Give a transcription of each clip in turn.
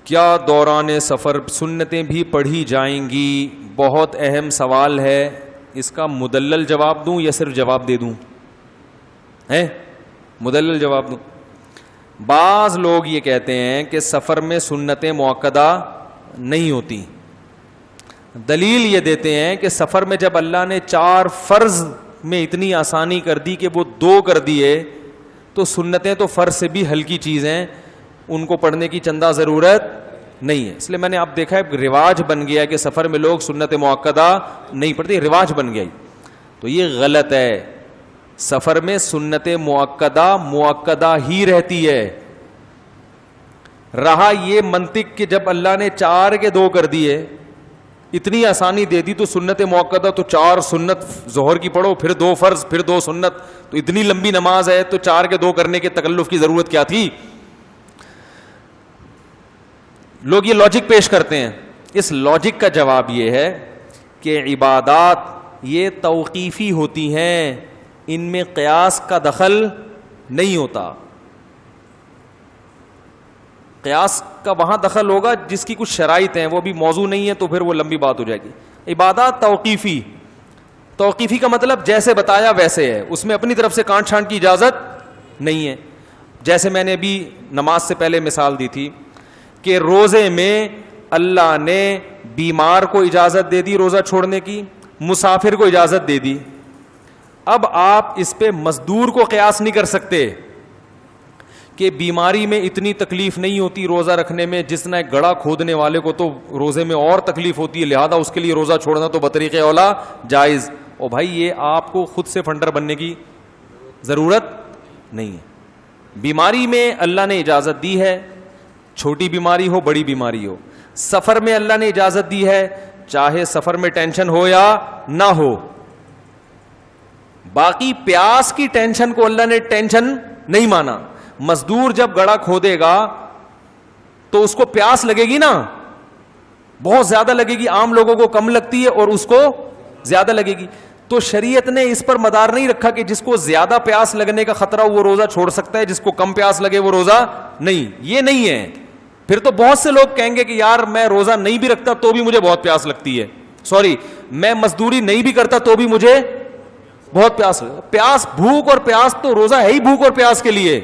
کیا دوران سفر سنتیں بھی پڑھی جائیں گی؟ بہت اہم سوال ہے. اس کا مدلل جواب دوں یا صرف جواب دے دوں؟ مدلل جواب دوں. بعض لوگ یہ کہتے ہیں کہ سفر میں سنتیں مؤکدہ نہیں ہوتی. دلیل یہ دیتے ہیں کہ سفر میں جب اللہ نے 4 فرض میں اتنی آسانی کر دی کہ وہ 2 کر دیے, تو سنتیں تو فرض سے بھی ہلکی چیز ہیں, ان کو پڑھنے کی چندہ ضرورت نہیں ہے. اس لیے میں نے آپ دیکھا ہے رواج بن گیا کہ سفر میں لوگ سنت مؤکدہ نہیں پڑھتے, رواج بن گیا. تو یہ غلط ہے. سفر میں سنت مؤکدہ ہی رہتی ہے. رہا یہ منطق کہ جب اللہ نے 4 کے 2 کر دیے, اتنی آسانی دے دی, تو سنت مؤکدہ تو 4 سنت ظہر کی پڑھو, پھر 2 فرض, پھر 2 سنت, تو اتنی لمبی نماز ہے تو 4 کے 2 کرنے کے تکلف کی ضرورت کیا تھی؟ لوگ یہ لاجک پیش کرتے ہیں. اس لاجک کا جواب یہ ہے کہ عبادات یہ توقیفی ہوتی ہیں, ان میں قیاس کا دخل نہیں ہوتا. قیاس کا وہاں دخل ہوگا جس کی کچھ شرائط ہیں, وہ بھی موضوع نہیں ہے تو پھر وہ لمبی بات ہو جائے گی. عبادات توقیفی کا مطلب جیسے بتایا ویسے ہے, اس میں اپنی طرف سے کانٹ چھانٹ کی اجازت نہیں ہے. جیسے میں نے ابھی نماز سے پہلے مثال دی تھی کہ روزے میں اللہ نے بیمار کو اجازت دے دی روزہ چھوڑنے کی, مسافر کو اجازت دے دی. اب آپ اس پہ مزدور کو قیاس نہیں کر سکتے کہ بیماری میں اتنی تکلیف نہیں ہوتی روزہ رکھنے میں جتنا ایک گڑھا کھودنے والے کو تو روزے میں اور تکلیف ہوتی ہے, لہذا اس کے لیے روزہ چھوڑنا تو بطریق اولا جائز. او بھائی, یہ آپ کو خود سے فنڈر بننے کی ضرورت نہیں ہے. بیماری میں اللہ نے اجازت دی ہے, چھوٹی بیماری ہو بڑی بیماری ہو. سفر میں اللہ نے اجازت دی ہے, چاہے سفر میں ٹینشن ہو یا نہ ہو. باقی پیاس کی ٹینشن کو اللہ نے ٹینشن نہیں مانا. مزدور جب گڑھا کھودے گا تو اس کو پیاس لگے گی نا, بہت زیادہ لگے گی. عام لوگوں کو کم لگتی ہے اور اس کو زیادہ لگے گی. تو شریعت نے اس پر مدار نہیں رکھا کہ جس کو زیادہ پیاس لگنے کا خطرہ وہ روزہ چھوڑ سکتا ہے, جس کو کم پیاس لگے وہ روزہ نہیں. یہ نہیں ہے. پھر تو بہت سے لوگ کہیں گے کہ یار میں روزہ نہیں بھی رکھتا تو بھی مجھے بہت پیاس لگتی ہے, میں مزدوری نہیں بھی کرتا تو بھی مجھے بہت پیاس بھوک اور پیاس تو روزہ ہے ہی بھوک اور پیاس کے لیے.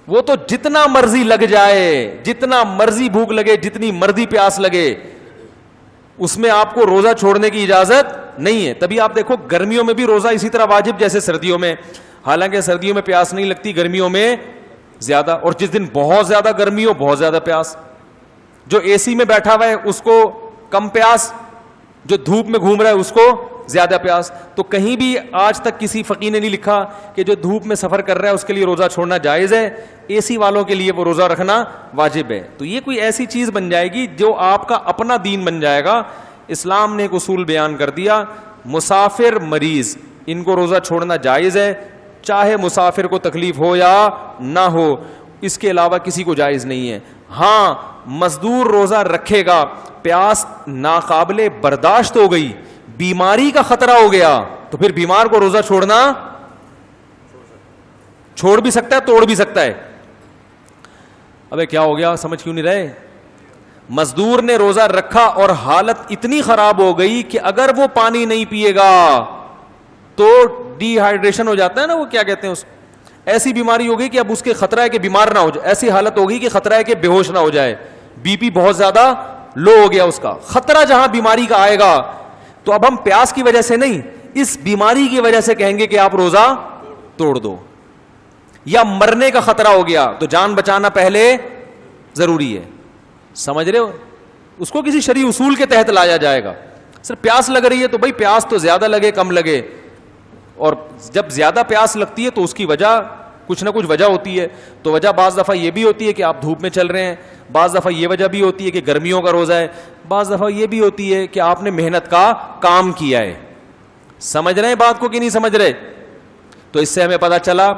وہ تو جتنا مرضی لگ جائے, جتنا مرضی بھوک لگے, جتنی مرضی پیاس لگے, اس میں آپ کو روزہ چھوڑنے کی اجازت نہیں ہے. تبھی آپ دیکھو گرمیوں میں بھی روزہ اسی طرح واجب جیسے سردیوں میں. حالانکہ سردیوں میں پیاس نہیں لگتی, گرمیوں میں زیادہ. اور جس دن بہت زیادہ گرمی ہو بہت زیادہ پیاس. جو اے سی میں بیٹھا ہوا ہے اس کو کم پیاس, جو دھوپ میں گھوم رہا ہے اس کو زیادہ پیاس. تو کہیں بھی آج تک کسی فقیہ نے نہیں لکھا کہ جو دھوپ میں سفر کر رہا ہے اس کے لیے روزہ چھوڑنا جائز ہے, اے سی والوں کے لیے وہ روزہ رکھنا واجب ہے. تو یہ کوئی ایسی چیز بن جائے گی جو آپ کا اپنا دین بن جائے گا. اسلام نے ایک اصول بیان کر دیا, مسافر مریض ان کو روزہ چھوڑنا جائز ہے, چاہے مسافر کو تکلیف ہو یا نہ ہو, اس کے علاوہ کسی کو جائز نہیں ہے. ہاں مزدور روزہ رکھے گا, پیاس ناقابل برداشت ہو گئی, بیماری کا خطرہ ہو گیا, تو پھر بیمار کو روزہ چھوڑنا چھوڑ بھی سکتا ہے, توڑ بھی سکتا ہے. ابے کیا ہو گیا, سمجھ کیوں نہیں رہے؟ مزدور نے روزہ رکھا اور حالت اتنی خراب ہو گئی کہ اگر وہ پانی نہیں پیے گا تو ڈی ہائیڈریشن ہو جاتا ہے نا, وہ کیا کہتے ہیں اس, ایسی بیماری ہو گئی کہ اب اس کے خطرہ ہے کہ بیمار نہ ہو جائے, ایسی حالت ہوگی کہ خطرہ ہے کہ بے ہوش نہ ہو جائے, بی پی بہت زیادہ لو ہو گیا اس کا. خطرہ جہاں بیماری کا آئے گا تو اب ہم پیاس کی وجہ سے نہیں, اس بیماری کی وجہ سے کہیں گے کہ آپ روزہ توڑ دو. یا مرنے کا خطرہ ہو گیا تو جان بچانا پہلے ضروری ہے. سمجھ رہے ہو؟ اس کو کسی شرعی اصول کے تحت لایا جائے گا. صرف پیاس لگ رہی ہے تو بھائی پیاس تو زیادہ لگے کم لگے, اور جب زیادہ پیاس لگتی ہے تو اس کی وجہ کچھ نہ کچھ وجہ ہوتی ہے. تو وجہ بعض دفعہ یہ بھی ہوتی ہے کہ آپ دھوپ میں چل رہے ہیں, بعض دفعہ یہ وجہ بھی ہوتی ہے کہ گرمیوں کا روزہ ہے, بعض دفعہ یہ بھی ہوتی ہے کہ آپ نے محنت کا کام کیا ہے. سمجھ رہے ہیں بات کو کہ نہیں سمجھ رہے؟ تو اس سے ہمیں پتہ چلا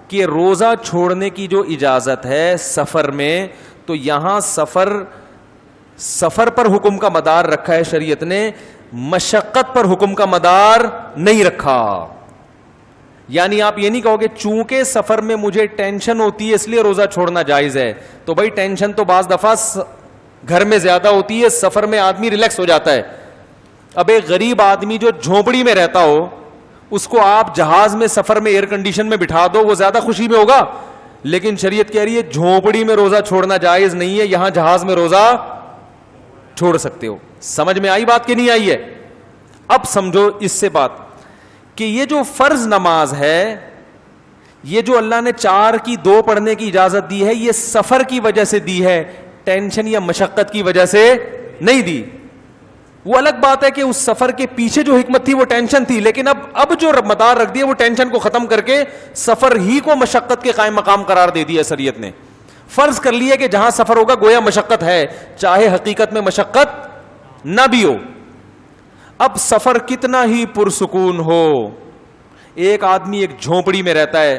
کہ روزہ چھوڑنے کی جو اجازت ہے سفر میں, تو یہاں سفر پر حکم کا مدار رکھا ہے شریعت نے, مشقت پر حکم کا مدار نہیں رکھا. یعنی آپ یہ نہیں کہو گے چونکہ سفر میں مجھے ٹینشن ہوتی ہے اس لیے روزہ چھوڑنا جائز ہے. تو بھائی ٹینشن تو بعض دفعہ گھر میں زیادہ ہوتی ہے, سفر میں آدمی ریلیکس ہو جاتا ہے. اب ایک غریب آدمی جو جھونپڑی میں رہتا ہو, اس کو آپ جہاز میں سفر میں ایئر کنڈیشن میں بٹھا دو, وہ زیادہ خوشی میں ہوگا. لیکن شریعت کہہ رہی ہے جھونپڑی میں روزہ چھوڑنا جائز نہیں ہے, یہاں جہاز میں روزہ چھوڑ سکتے ہو. سمجھ میں آئی بات کہ نہیں آئی ہے؟ اب سمجھو اس سے بات کہ یہ جو فرض نماز ہے, یہ جو اللہ نے 4 کی 2 پڑھنے کی اجازت دی ہے, یہ سفر کی وجہ سے دی ہے, ٹینشن یا مشقت کی وجہ سے نہیں دی. وہ الگ بات ہے کہ اس سفر کے پیچھے جو حکمت تھی وہ ٹینشن تھی, لیکن اب جو مدار رکھ دیا وہ ٹینشن کو ختم کر کے سفر ہی کو مشقت کے قائم مقام قرار دے دیا شریعت نے. فرض کر لیا کہ جہاں سفر ہوگا گویا مشقت ہے, چاہے حقیقت میں مشقت نہ بھی ہو. اب سفر کتنا ہی پرسکون ہو, ایک آدمی ایک جھونپڑی میں رہتا ہے,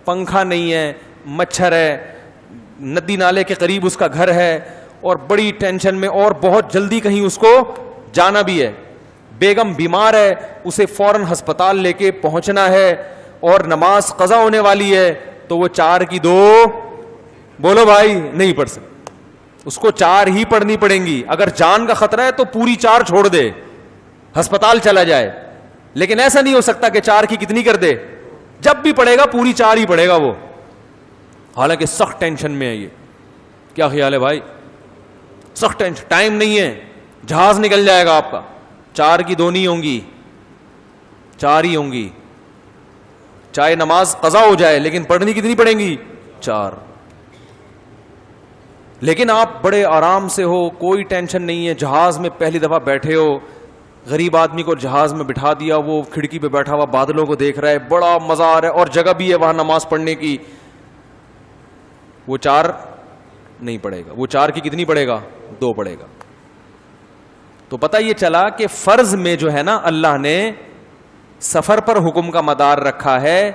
پنکھا نہیں ہے, مچھر ہے, ندی نالے کے قریب اس کا گھر ہے, اور بڑی ٹینشن میں, اور بہت جلدی کہیں اس کو جانا بھی ہے, بیگم بیمار ہے, اسے فوراً ہسپتال لے کے پہنچنا ہے, اور نماز قضا ہونے والی ہے, تو وہ 4 کی 2 بولو بھائی نہیں پڑھ سکتے, اس کو 4 ہی پڑھنی پڑیں گی. اگر جان کا خطرہ ہے تو پوری 4 چھوڑ دے, ہسپتال چلا جائے, لیکن ایسا نہیں ہو سکتا کہ 4 کی کتنی کر دے, جب بھی پڑھے گا پوری 4 ہی پڑھے گا وہ, حالانکہ سخت ٹینشن میں ہے. یہ کیا خیال ہے بھائی؟ سخت ٹینشن, ٹائم نہیں ہے, جہاز نکل جائے گا آپ کا. 4 کی 2 نہیں ہوں گی, 4 ہی ہوں گی, چاہے نماز قضا ہو جائے, لیکن پڑھنی کتنی پڑیں گی؟ 4. لیکن آپ بڑے آرام سے ہو, کوئی ٹینشن نہیں ہے, جہاز میں پہلی دفعہ بیٹھے ہو, غریب آدمی کو جہاز میں بٹھا دیا, وہ کھڑکی پہ بیٹھا ہوا بادلوں کو دیکھ رہا ہے, بڑا مزہ آ رہا ہے, اور جگہ بھی ہے وہاں نماز پڑھنے کی. وہ 4 نہیں پڑھے گا, وہ 4 کی کتنی پڑھے گا؟ 2 پڑھے گا. تو پتہ یہ چلا کہ فرض میں جو ہے نا اللہ نے سفر پر حکم کا مدار رکھا ہے,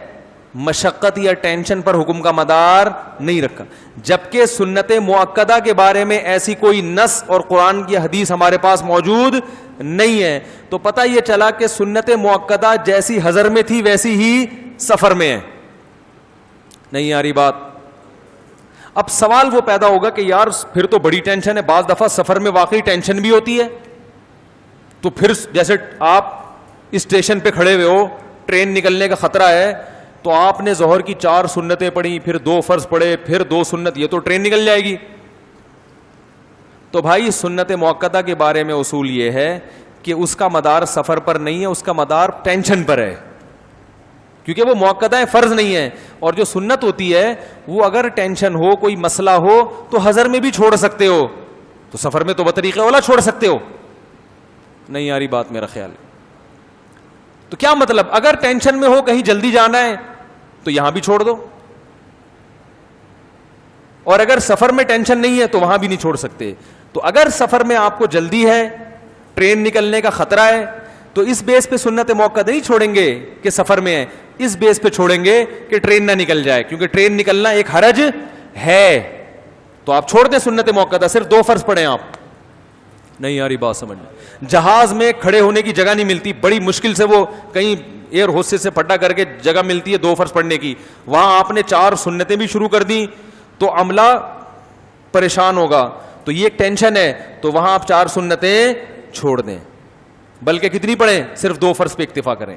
مشقت یا ٹینشن پر حکم کا مدار نہیں رکھا. جبکہ سنت مؤکدہ کے بارے میں ایسی کوئی نص اور قرآن کی حدیث ہمارے پاس موجود نہیں ہے. تو پتہ یہ چلا کہ سنت مؤکدہ جیسی حضر میں تھی ویسی ہی سفر میں ہے. نہیں آ رہی بات؟ اب سوال وہ پیدا ہوگا کہ یار پھر تو بڑی ٹینشن ہے, بعض دفعہ سفر میں واقعی ٹینشن بھی ہوتی ہے, تو پھر جیسے آپ اسٹیشن پہ کھڑے ہوئے ہو, ٹرین نکلنے کا خطرہ ہے, تو آپ نے ظہر کی 4 سنتیں پڑھی, پھر 2 فرض پڑھے, پھر 2 سنت, یہ تو ٹرین نکل جائے گی. تو بھائی سنت مؤکدہ کے بارے میں اصول یہ ہے کہ اس کا مدار سفر پر نہیں ہے, اس کا مدار ٹینشن پر ہے, کیونکہ وہ مؤکدہ فرض نہیں ہے. اور جو سنت ہوتی ہے وہ اگر ٹینشن ہو, کوئی مسئلہ ہو, تو حضر میں بھی چھوڑ سکتے ہو, تو سفر میں تو بطریقہ اولا چھوڑ سکتے ہو. نہیں آ رہی بات میرا خیال ہے؟ تو کیا مطلب, اگر ٹینشن میں ہو, کہیں جلدی جانا ہے, تو یہاں بھی چھوڑ دو, اور اگر سفر میں ٹینشن نہیں ہے تو وہاں بھی نہیں چھوڑ سکتے. تو اگر سفر میں آپ کو جلدی ہے, ٹرین نکلنے کا خطرہ ہے, تو اس بیس پہ سنت موقع نہیں چھوڑیں گے کہ سفر میں ہے, اس بیس پہ چھوڑیں گے کہ ٹرین نہ نکل جائے, کیونکہ ٹرین نکلنا ایک حرج ہے. تو آپ چھوڑ دیں سنت موقع, صرف 2 فرض پڑھیں آپ. نہیں آ رہی بات سمجھ میں؟ جہاز میں کھڑے ہونے کی جگہ نہیں ملتی, بڑی مشکل سے وہ کہیں ایئر ہوسٹس سے پھٹا کر کے جگہ ملتی ہے 2 فرض پڑھنے کی, وہاں آپ نے 4 سنتیں بھی شروع کر دیں تو عملہ پریشان ہوگا. تو یہ ایک ٹینشن ہے, تو وہاں آپ 4 سنتیں چھوڑ دیں, بلکہ کتنی پڑھیں؟ صرف 2 فرض پہ اکتفا کریں.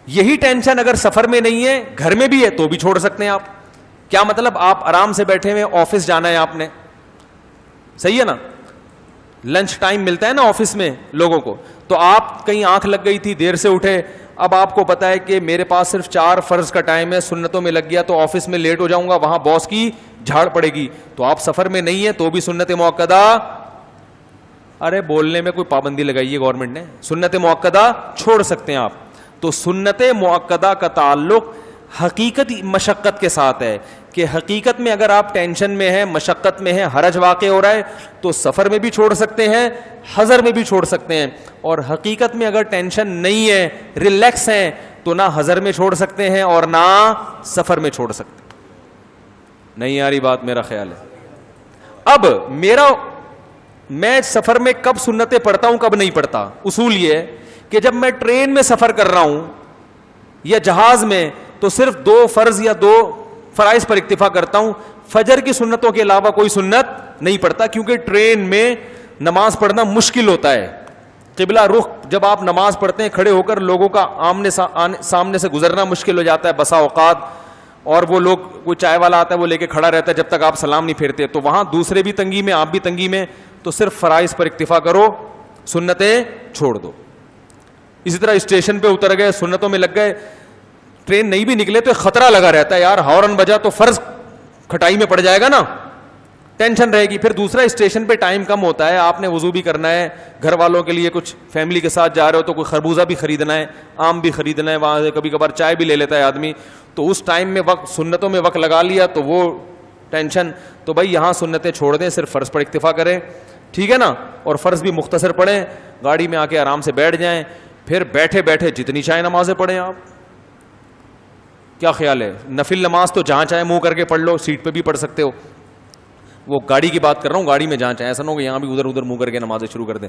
یہی ٹینشن اگر سفر میں نہیں ہے, گھر میں بھی ہے, تو بھی چھوڑ سکتے ہیں آپ. کیا مطلب؟ آپ آرام سے بیٹھے ہوئے, آفس جانا ہے آپ نے, صحیح ہے نا, لنچ ٹائم ملتا ہے نا آفس میں لوگوں کو, تو آپ کہیں آنکھ لگ گئی تھی, دیر سے اٹھے, اب آپ کو پتا ہے کہ میرے پاس صرف 4 فرض کا ٹائم ہے, سنتوں میں لگ گیا تو آفس میں لیٹ ہو جاؤں گا, وہاں باس کی جھاڑ پڑے گی. تو آپ سفر میں نہیں ہے تو بھی سنت موقدہ, ارے بولنے میں کوئی پابندی لگائی ہے گورنمنٹ نے, سنت موقدہ چھوڑ سکتے ہیں آپ. تو سنت موقدہ کا تعلق حقیقت مشقت کے ساتھ ہے, کہ حقیقت میں اگر آپ ٹینشن میں ہیں, مشقت میں ہیں, حرج واقع ہو رہا ہے, تو سفر میں بھی چھوڑ سکتے ہیں, حضر میں بھی چھوڑ سکتے ہیں. اور حقیقت میں اگر ٹینشن نہیں ہے, ریلیکس ہیں, تو نہ حضر میں چھوڑ سکتے ہیں اور نہ سفر میں چھوڑ سکتے. نہیں آ رہی بات میرا خیال ہے؟ اب میں سفر میں کب سنتیں پڑھتا ہوں, کب نہیں پڑھتا, اصول یہ ہے کہ جب میں ٹرین میں سفر کر رہا ہوں یا جہاز میں تو صرف 2 فرض یا 2 فرائض پر اکتفا کرتا ہوں, فجر کی سنتوں کے علاوہ کوئی سنت نہیں پڑھتا, کیونکہ ٹرین میں نماز پڑھنا مشکل ہوتا ہے. قبلہ رخ جب آپ نماز پڑھتے ہیں کھڑے ہو کر, لوگوں کا سامنے سے گزرنا مشکل ہو جاتا ہے بسا اوقات, اور وہ لوگ, کوئی چائے والا آتا ہے وہ لے کے کھڑا رہتا ہے جب تک آپ سلام نہیں پھیرتے, تو وہاں دوسرے بھی تنگی میں, آپ بھی تنگی میں, تو صرف فرائض پر اکتفا کرو, سنتیں چھوڑ دو. اسی طرح اسٹیشن پہ اتر گئے, سنتوں میں لگ گئے, ٹرین نہیں بھی نکلے تو خطرہ لگا رہتا ہے, یار ہارن بجا تو فرض کھٹائی میں پڑ جائے گا نا, ٹینشن رہے گی. پھر دوسرا, اسٹیشن پہ ٹائم کم ہوتا ہے, آپ نے وضو بھی کرنا ہے, گھر والوں کے لیے کچھ فیملی کے ساتھ جا رہے ہو تو کوئی خربوزہ بھی خریدنا ہے, آم بھی خریدنا ہے, وہاں سے کبھی کبھار چائے بھی لے لیتا ہے آدمی, تو اس ٹائم میں وقت, سنتوں میں وقت لگا لیا تو وہ ٹینشن. تو بھائی یہاں سنتیں چھوڑ دیں, صرف فرض پر اکتفا کریں, ٹھیک ہے نا, اور فرض بھی مختصر پڑھیں, گاڑی میں آ کے آرام سے بیٹھ جائیں, پھر بیٹھے بیٹھے جتنی چاہے نمازیں پڑھیں. آپ کیا خیال ہے؟ نفل نماز تو جہاں چاہے منہ کر کے پڑھ لو, سیٹ پہ بھی پڑھ سکتے ہو, وہ گاڑی کی بات کر رہا ہوں, گاڑی میں جہاں چاہے, ایسا نہ ہو کہ یہاں بھی ادھر ادھر منہ کر کے نمازیں شروع کر دیں.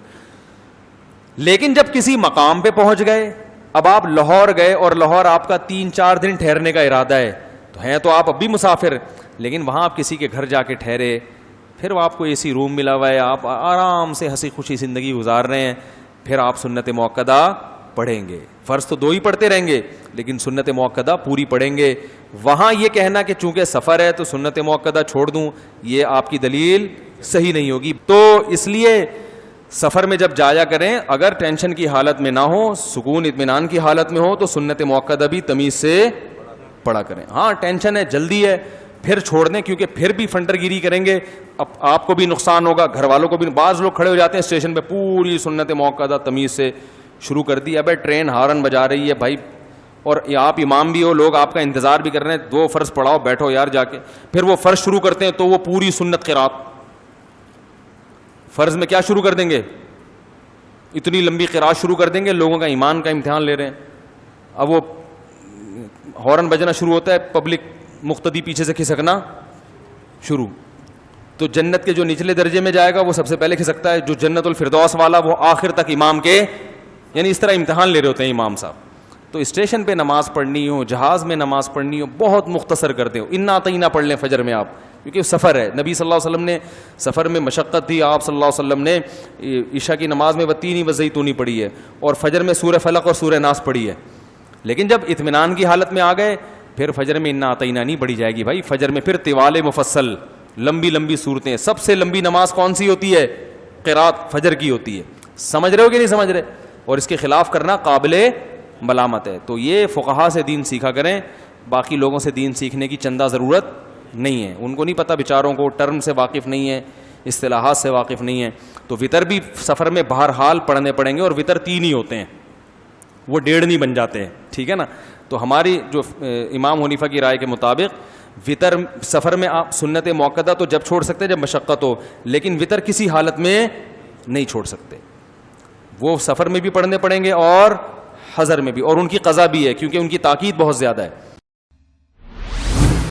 لیکن جب کسی مقام پہ پہنچ گئے, اب آپ لاہور گئے اور لاہور آپ کا 3-4 دن ٹھہرنے کا ارادہ ہے, تو ہیں تو آپ اب بھی مسافر, لیکن وہاں آپ کسی کے گھر جا کے ٹھہرے, پھر آپ کو اے سی روم ملا ہوا ہے, آپ آرام سے ہنسی خوشی زندگی گزار رہے ہیں, پھر آپ سنت موقدہ پڑھیں گے. فرض تو 2 ہی پڑھتے رہیں گے, لیکن سنت موقدہ پوری پڑھیں گے. وہاں یہ کہنا کہ چونکہ سفر ہے تو سنت موقدہ چھوڑ دوں, یہ آپ کی دلیل صحیح نہیں ہوگی. تو اس لیے سفر میں جب جایا کریں, اگر ٹینشن کی حالت میں نہ ہو, سکون اطمینان کی حالت میں ہو, تو سنت موقدہ بھی تمیز سے پڑھا کریں. ہاں ٹینشن ہے, جلدی ہے, پھر چھوڑ دیں, کیونکہ پھر بھی فنٹر گیری کریں گے, اب آپ کو بھی نقصان ہوگا, گھر والوں کو بھی. بعض لوگ کھڑے ہو جاتے ہیں اسٹیشن پہ, پوری سنت موقدہ تمیز سے شروع کر دی. ابے ٹرین ہارن بجا رہی ہے بھائی, اور آپ امام بھی ہو, لوگ آپ کا انتظار بھی کر رہے ہیں, 2 فرض پڑھاؤ, بیٹھو یار جا کے. پھر وہ فرض شروع کرتے ہیں تو وہ پوری سنت قرات, فرض میں کیا شروع کر دیں گے, اتنی لمبی قرات شروع کر دیں گے, لوگوں کا ایمان کا امتحان لے رہے ہیں. اب وہ ہارن بجنا شروع ہوتا ہے, پبلک مقتدی پیچھے سے کھسکنا شروع, تو جنت کے جو نچلے درجے میں جائے گا وہ سب سے پہلے کھسکتا ہے, جو جنت الفردوس والا وہ آخر تک امام کے, یعنی اس طرح امتحان لے رہے ہوتے ہیں امام صاحب. تو اسٹیشن پہ نماز پڑھنی ہو, جہاز میں نماز پڑھنی ہو, بہت مختصر کرتے ہو, انا اطعنا پڑھ لیں فجر میں آپ, کیونکہ سفر ہے. نبی صلی اللہ علیہ وسلم نے سفر میں مشقت تھی, آپ صلی اللہ علیہ وسلم نے عشاء کی نماز میں والتین والزیتون پڑھی ہے, اور فجر میں سورہ فلق اور سورہ ناس پڑھی ہے. لیکن جب اطمینان کی حالت میں آ گئے, پھر فجر میں انا اطعنا نہیں پڑھی جائے گی بھائی. فجر میں پھر طوال مفصل, لمبی لمبی صورتیں. سب سے لمبی نماز کون سی ہوتی ہے؟ قرات فجر کی ہوتی ہے. سمجھ رہے ہو کہ نہیں سمجھ رہے؟ اور اس کے خلاف کرنا قابل ملامت ہے. تو یہ فقہا سے دین سیکھا کریں, باقی لوگوں سے دین سیکھنے کی چندہ ضرورت نہیں ہے. ان کو نہیں پتہ بیچاروں کو, ٹرم سے واقف نہیں ہے, اصطلاحات سے واقف نہیں ہے. تو وطر بھی سفر میں بہرحال پڑھنے پڑیں گے, اور وطر 3 ہی ہوتے ہیں, وہ 1.5 نہیں بن جاتے ہیں, ٹھیک ہے نا. تو ہماری جو امام حنیفہ کی رائے کے مطابق وطر سفر میں آپ سنت موقدہ تو جب چھوڑ سکتے جب مشقت ہو, لیکن وطر کسی حالت میں نہیں چھوڑ سکتے. وہ سفر میں بھی پڑھنے پڑیں گے اور حضر میں بھی, اور ان کی قضا بھی ہے, کیونکہ ان کی تاکید بہت زیادہ ہے.